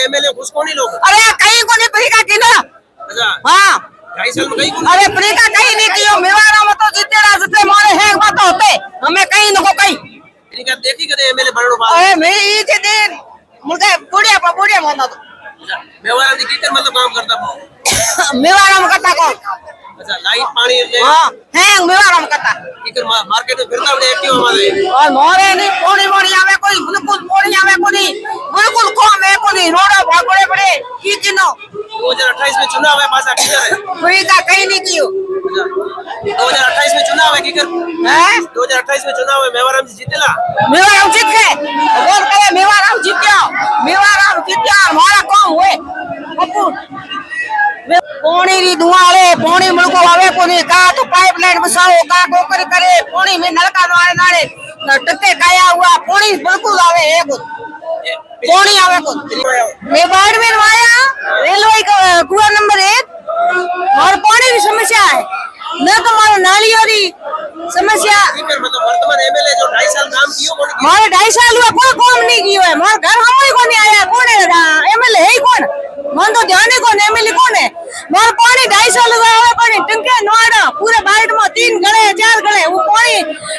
MLA खुश कोनी लोग। अरे कहीं को नहीं प्रियंका की ना। अच्छा हाँ 2.5 साल में कहीं को अरे प्रियंका कहीं नहीं की मेवाड़ा में तो जीतेड़ा जितने मारे हैं बात होते हमें कहीं न को कहीं प्रियंका देखी कदे एमएलए बननो बात। अरे मेरी ये थे दिन मुझे बुढ़िया मानना तो मेवाड़ा दी कीकर मतलब काम करता हो। मेवाड़ा में करता कौन अच्छा लाइट पानी ले हाँ हैं मेवाड़ा में करता कीकर मार्केट में फिरता बड़े एक्टिव हमारे। और मोरे नहीं पोड़ी आवे कोई बिल्कुल पोड़ी आवे कोई बिल्कुल कम है कोई रोड भागड़े बड़े की किनो 2028 में चुनाव है पासा कीकर है। प्रियंका कहीं नहीं कियो 2028 में चुनाव है कीकर हैं 2028 में चुनाव है मेवाराम जी जीतेला। मेवाराम जीत गए बोल करे मेवाराम जीत गया हमारा काम हुए पप्पू पानी री दुआले पानी मुड़को आवे कोनी का तो पाइपलाइन बसाओ का कोकरी करे पानी में नलका नाले टके काया हुआ पानी बिल्कुल आवे है को पानी आवे को मैं बाढ़ में आया रेलवे का कुआ नंबर 1 और पानी की समस्या है न तो मारो नालियों की समस्या कीकर मतलब वर्तमान एमएलए जो 2.5 साल काम कियो कोनी मारे 2.5 साल हुआ कोई काम नहीं कियो है मारे घर हम ही को नहीं आया कौन है एमएलए है कौन मन तो ध्यान ही कौन एमएलए कौन है मारे पानी 2.5 साल हुआ है पानी टंके नोड़ा पूरे बाइट में 3 गले 4 गले वो पानी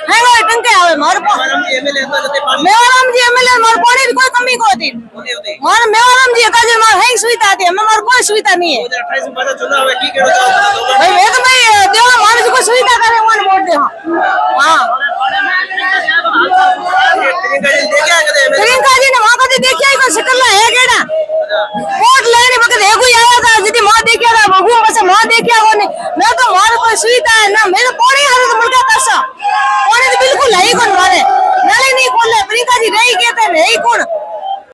है वो टंके आवे मारे मेवाराम जी एमएलए तो जते पानी मेवाराम जी एमएलए मारे पानी की कोई कमी को थी कोनी होती। मारे मेवाराम जी का जे मारे है सुविधा थी हमारे कोई सुविधा नहीं है 2028 में पासा चुनाव है की केड़ो जाओ भाई वे तो भाई देवा मानुष को सुविधा करे वन वोट दे हां प्रियंका जी देखे कदे एमएलए प्रियंका जी ने